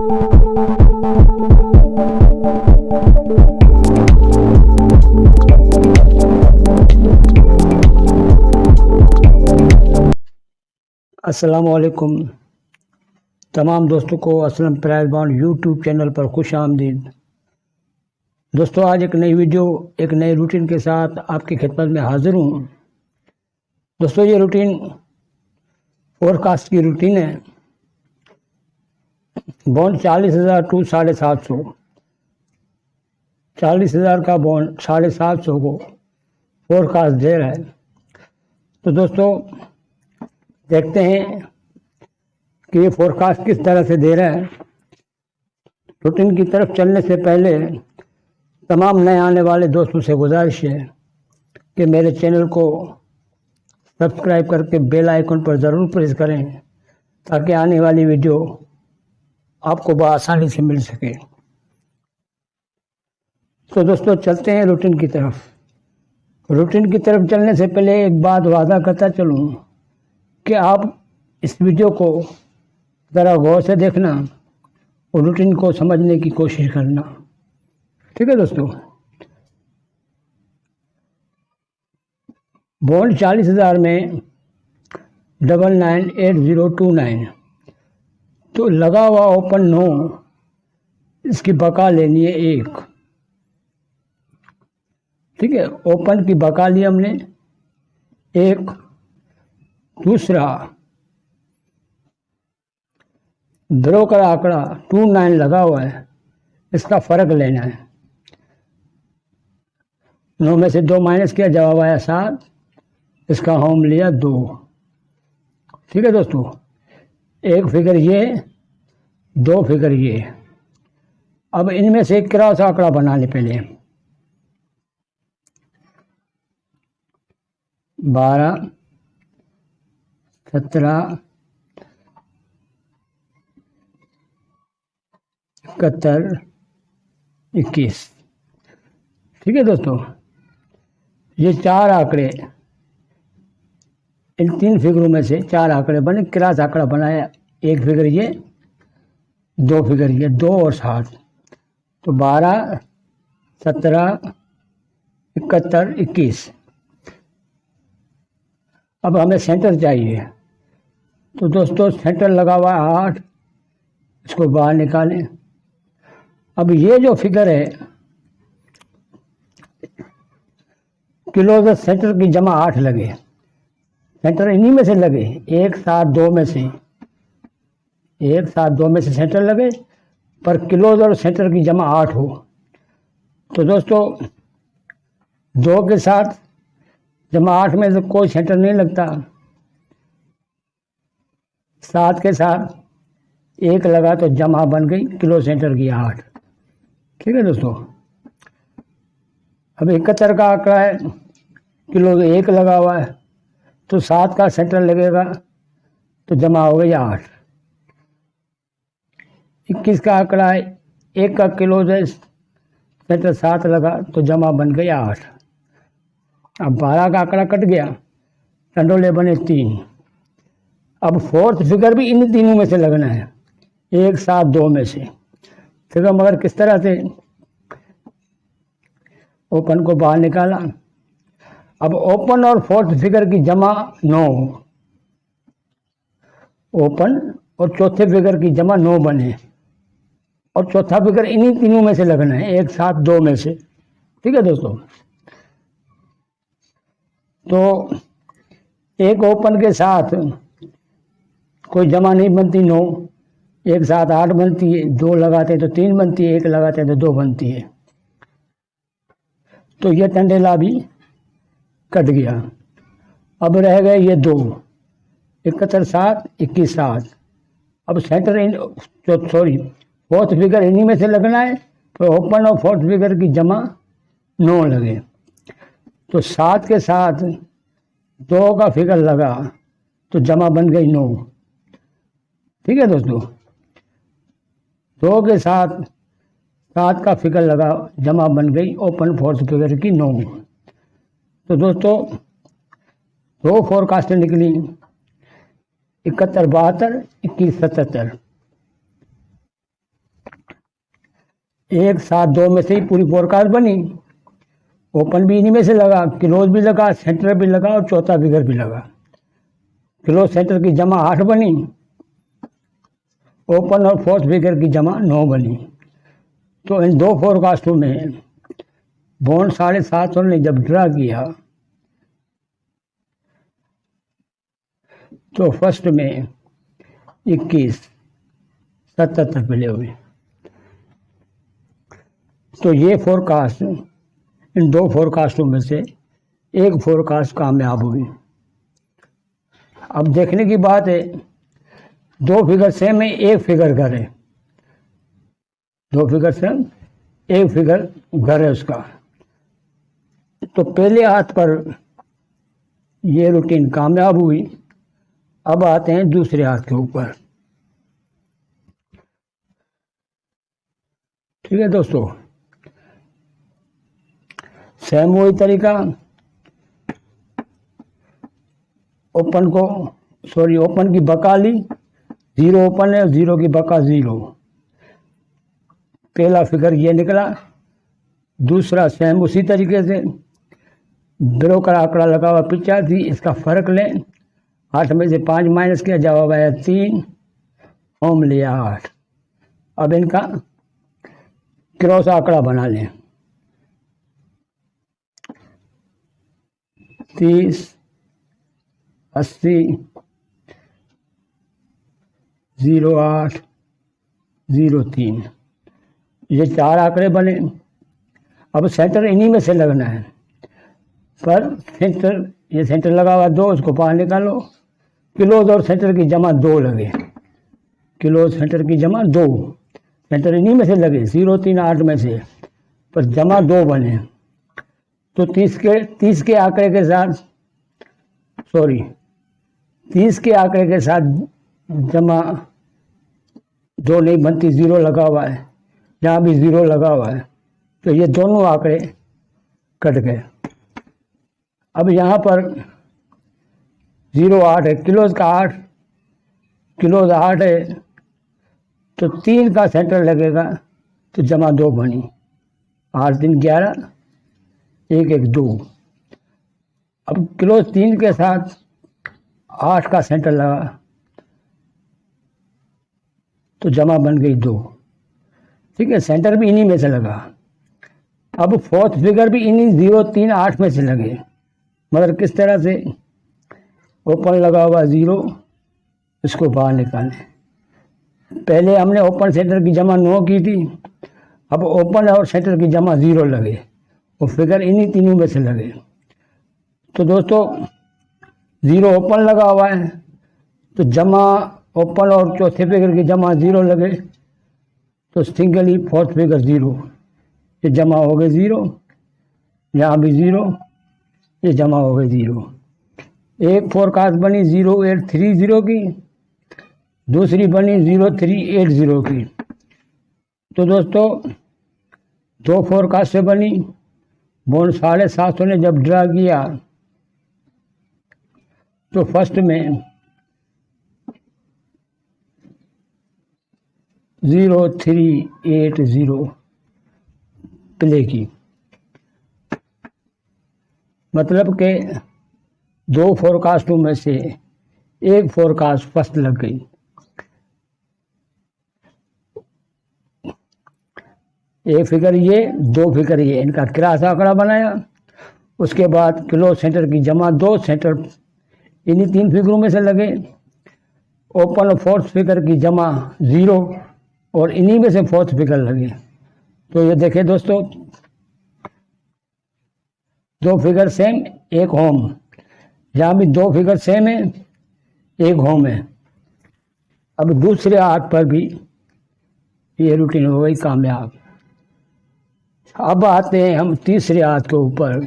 अस्सलाम वालेकुम। तमाम दोस्तों को Aslam price bond YouTube channel पर खुश आमदीद। दोस्तों, आज एक नई वीडियो एक नए रूटीन के साथ आपकी खिदमत में हाजिर हूँ। दोस्तों, ये रूटीन फोरकास्ट की रूटीन है। बॉन्ड 40,000 टू 750, 40,000 का बॉन्ड 750 को फोरकास्ट दे रहा है। तो दोस्तों, देखते हैं कि ये फोरकास्ट किस तरह से दे रहा है। रूटीन की तरफ चलने से पहले तमाम नए आने वाले दोस्तों से गुजारिश है कि मेरे चैनल को सब्सक्राइब करके बेल आइकन पर ज़रूर प्रेस करें ताकि आने वाली वीडियो आपको बआसानी से मिल सके। तो दोस्तों, चलते हैं रूटीन की तरफ। रूटीन की तरफ चलने से पहले एक बात वादा करता चलूँ कि आप इस वीडियो को ज़रा गौर से देखना और रूटीन को समझने की कोशिश करना, ठीक है दोस्तों। बॉन्ड 40,000 में 998029, तो लगा हुआ ओपन 9, इसकी बका लेनी है 1, ठीक है। ओपन की बका ली हमने 1। दूसरा, ड्रॉ का आंकड़ा 29 लगा हुआ है, इसका फ़र्क लेना है। 9 में से 2 माइनस किया, जवाब आया 7, इसका होम लिया 2, ठीक है दोस्तों। एक फिगर ये, 2 फिगर ये। अब इनमें से एक क्रॉस आंकड़ा बना ले पहले। 12, 17, 71, 21, ठीक है दोस्तों। ये 4 आंकड़े, इन 3 फिगरों में से 4 आंकड़े बने, क्रॉस आंकड़ा बनाया। एक फिगर ये, 2 फिगर ये, 2 और 7, तो 12, 17, 71, 21। अब हमें सेंटर चाहिए, तो दोस्तों सेंटर लगा हुआ है 8, इसको बाहर निकालें। अब ये जो फिगर है, क्लोजर सेंटर की जमा 8 लगे, सेंटर इन्हीं में से लगे, 1, 7, 2 में से, 1, 7, 2 में से सेंटर लगे, पर क्लोजर सेंटर की जमा 8 हो। तो दोस्तों 2 के साथ जमा 8 में से कोई सेंटर नहीं लगता। 7 के साथ 1 लगा तो जमा बन गई किलो सेंटर की 8, ठीक है दोस्तों। अब 71 का आंकड़ा है, किलो 1 लगा हुआ है, तो 7 का सेंटर लगेगा तो जमा हो गई 8। 21 का आंकड़ा है, 1 का किलो से सेंटर 7 लगा तो जमा बन गई 8। अब 12 का आंकड़ा कट गया, टंडोले बने 3। अब फोर्थ फिगर भी इन तीनों में से लगना है, 1, 7, 2 में से। फिगर मगर किस तरह से, ओपन को बाहर निकाला। अब ओपन और फोर्थ फिगर की जमा 9, ओपन और चौथे फिगर की जमा 9 बने, और चौथा फिगर इन्हीं तीनों में से लगना है, 1, 7, 2 में से, ठीक है दोस्तों। तो एक ओपन के साथ कोई जमा नहीं बनती 9, 1, 7, 8 बनती है, 2 लगाते हैं तो 3 बनती है, 1 लगाते हैं तो 2 बनती है। तो ये टंडेला भी कट गया। अब रह गए ये 2, 71, 7, 21, 7। अब सेंटर फोर्थ फिगर इन्हीं में से लगना है, तो ओपन और फोर्थ फिगर की जमा 9 लगे, तो 7 के साथ 2 का फिगर लगा तो जमा बन गई 9, ठीक है दोस्तों। 2 के साथ 7 का फिगर लगा, जमा बन गई ओपन फोर्थ फिगर की 9। तो दोस्तों 2 फोरकास्ट निकली, 71, 72, 21, 77। 1 7 2 में से ही पूरी फोरकास्ट बनी। ओपन भी इन्हीं में से लगा, क्लोज भी लगा, सेंटर भी लगा और चौथा फिगर भी लगा। क्लोज सेंटर की जमा 8 बनी, ओपन और फोर्थ फिगर की जमा 9 बनी। तो इन दो फोरकास्टों में बॉन्ड 7.5 ने जब ड्रा किया तो फर्स्ट में 21.77 मिले हुए। तो ये फोरकास्ट, इन दो फोरकास्टों में से एक फोरकास्ट कामयाब हुई। अब देखने की बात है, दो फिगर सेम है, एक फिगर घर है। दो फिगर सेम, एक फिगर घर है उसका। तो पहले हाथ पर ये रूटीन कामयाब हुई। अब आते हैं दूसरे हाथ के ऊपर। ठीक है दोस्तों, सेम वही तरीका। ओपन की बका ली, 0 ओपन है, 0 की बका 0। पहला फिगर ये निकला। दूसरा सेम उसी तरीके से, ब्रोकर आंकड़ा लगा हुआ 85, इसका फर्क लें। 8 में से 5 माइनस किया, जवाब आया 3, होम लिया 8। अब इनका क्रॉस आंकड़ा बना लें। 30, 80, 08, 03, ये 4 आंकड़े बने। अब सेंटर इन्हीं में से लगना है, पर ये सेंटर लगा हुआ 2, उसको बाहर निकालो। क्लोज और सेंटर की जमा 2 लगे, क्लोज सेंटर की जमा 2, सेंटर इन्हीं में से लगे 0, 3, 8 में से, पर जमा 2 बने। तो 30 के आंकड़े के साथ 30 के आंकड़े के साथ जमा 2 नहीं बनती, 0 लगा हुआ है, यहाँ भी 0 लगा हुआ है, तो ये दोनों आंकड़े कट गए। अब यहाँ पर 0 8 है, क्लोज का 8, क्लोज 8 है, तो 3 का सेंटर लगेगा, तो जमा 2 बनी। 8 3 11, 1 1 2। अब क्लोज 3 के साथ 8 का सेंटर लगा, तो जमा बन गई 2। ठीक है, सेंटर भी इन्हीं में से लगा। अब फोर्थ फिगर भी इन्हीं 0 3 8 में से लगे। मगर किस तरह से? ओपन लगा हुआ 0, इसको बाहर निकालें। पहले हमने ओपन सेंटर की जमा 9 की थी, अब ओपन और सेंटर की जमा 0 लगे, वो फिगर इन्हीं तीनों में से लगे। तो दोस्तों 0 ओपन लगा हुआ है, तो जमा ओपन और चौथे फिगर की जमा 0 लगे, तो सिंगल ही फोर्थ फिगर 0, ये जमा हो गए 0, यहाँ भी 0, ये जमा हो गए 0। एक फोरकास्ट बनी 0830 की, दूसरी बनी 0380 की। तो दोस्तों दो फोरकास्ट से बनी। बॉन्ड 750 ने जब ड्रा किया तो फर्स्ट में 0380 प्ले की, मतलब के दो फोरकास्टों में से एक फोरकास्ट फर्स्ट लग गई। एक फिगर ये, दो फिगर ये, इनका क्रॉस आंकड़ा बनाया। उसके बाद क्लोज सेंटर की जमा 2, सेंटर इन्हीं 3 फिगरों में से लगे। ओपन और फोर्थ फिगर की जमा 0, और इन्हीं में से फोर्थ फिगर लगे। तो ये देखें दोस्तों, दो फिगर सेम, एक होम। यहाँ भी दो फिगर सेम है, एक होम है। अब दूसरे हाथ पर भी ये रूटीन हो गई कामयाब। अब आते हैं हम तीसरे हाथ के ऊपर।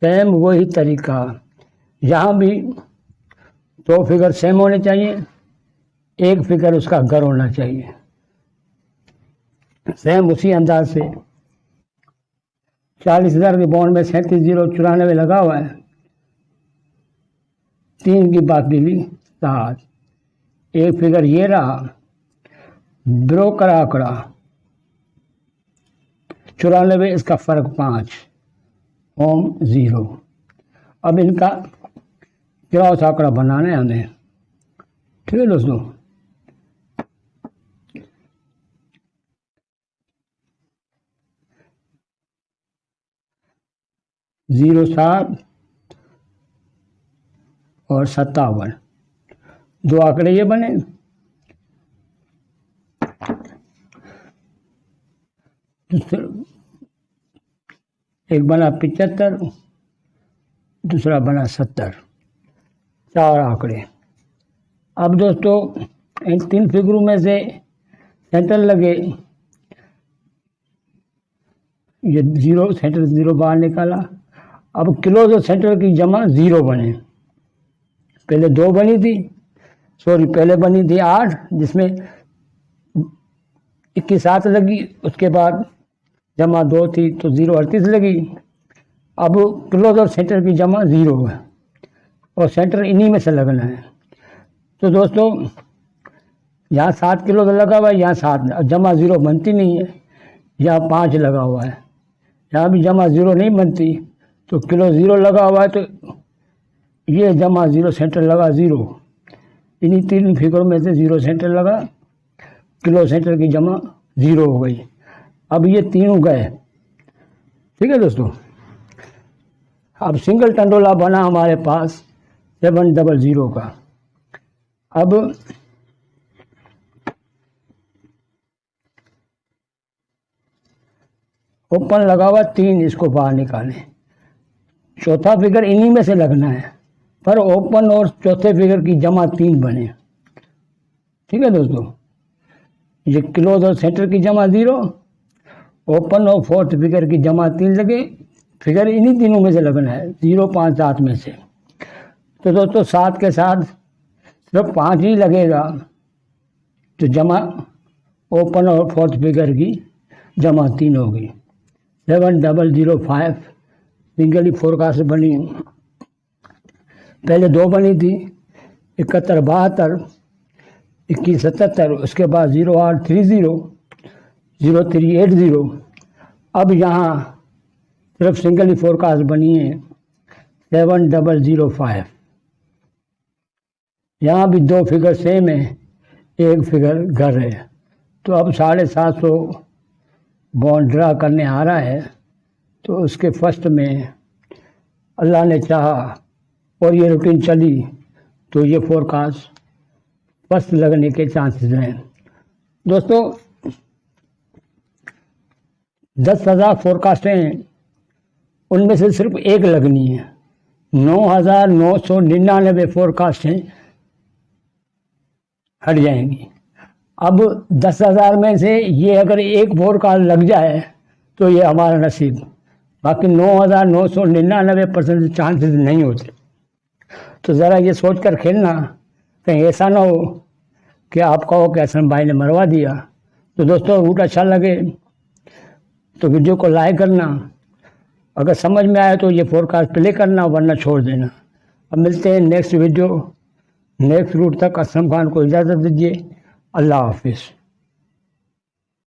सेम वही तरीका, यहाँ भी दो फिगर सेम होने चाहिए, एक फिगर उसका घर होना चाहिए। सेम उसी अंदाज से 40,000 के बॉन्ड में 37,094 लगा हुआ है। 3 की बाकी ली 7। एक फिगर ये रहा, ब्रोकर आंकड़ा 94, इसका फ़र्क 5, ओम 0। अब इनका क्रॉस आंकड़ा बनाना है हमें, ठीक है दोस्तों। जीरो 7 और 57, 2 आंकड़े ये बने। एक बना 75, दूसरा बना 70, 4 आंकड़े। अब दोस्तों इन 3 फिगरों में से सेंटर लगे, ये 0 सेंटर 0 बाहर निकाला। अब क्लोज और सेंटर की जमा 0 बने। पहले 2 बनी थी, पहले बनी थी 8, जिसमें 21 7 लगी, उसके बाद जमा 2 थी तो 0 38 लगी। अब क्लोज और सेंटर की जमा 0 है और सेंटर इन्हीं में से लगना है। तो दोस्तों यहाँ 7 किलो लगा हुआ है, यहाँ 7, जमा 0 बनती नहीं है। यहाँ 5 लगा हुआ है, यहाँ भी जमा 0 नहीं बनती, तो किलो 0 लगा हुआ है, तो ये जमा 0 सेंटर लगा 0। इन्हीं 3 फिगरों में से 0 सेंटर लगा, किलो सेंटर की जमा 0 हो गई। अब ये तीनों गए, ठीक है दोस्तों। अब सिंगल टंडोला बना हमारे पास 700 का। अब ओपन लगा हुआ 3, इसको बाहर निकालें। चौथा फिगर इन्हीं में से लगना है, पर ओपन और चौथे फिगर की जमा 3 बने, ठीक है दोस्तों। ये क्लोज और सेंटर की जमा 0, ओपन और फोर्थ फिगर की जमा 3 लगे। फिगर इन्हीं तीनों में से लगना है, 0 5 7 में से। तो दोस्तों 7 के साथ सिर्फ 5 ही लगेगा, तो जमा ओपन और फोर्थ फिगर की जमा 3 होगी। 7005 सिंगली फोरकास्ट बनी। पहले 2 बनी थी, 71 72, 21 77, उसके बाद 0830, 0380। अब यहाँ सिर्फ सिंगली फोरकास्ट बनी है 7005। यहाँ भी 2 फिगर सेम है, 1 फिगर घर है। तो अब 750 बॉन्ड ड्रा करने आ रहा है। तो उसके फर्स्ट में अल्लाह ने चाहा और ये रूटीन चली तो ये फोरकास्ट फर्स्ट लगने के चांसेस हैं। दोस्तों 10,000 फोरकास्टें हैं, उनमें से सिर्फ 1 लगनी है। 9,999 फोरकास्टें हट जाएंगी। अब 10,000 में से ये अगर 1 फोरकास्ट लग जाए तो ये हमारा नसीब, बाकी 9,999% चांसेस नहीं होते। तो ज़रा ये सोच कर खेलना, कहीं ऐसा ना हो कि आप कहो कि असलम भाई ने मरवा दिया। तो दोस्तों रूट अच्छा लगे तो वीडियो को लाइक करना, अगर समझ में आए तो ये फोरकास्ट प्ले करना, वरना छोड़ देना। अब मिलते हैं नेक्स्ट वीडियो, नेक्स्ट रूट तक। असलम खान को इजाज़त दीजिए। अल्लाह हाफिज़।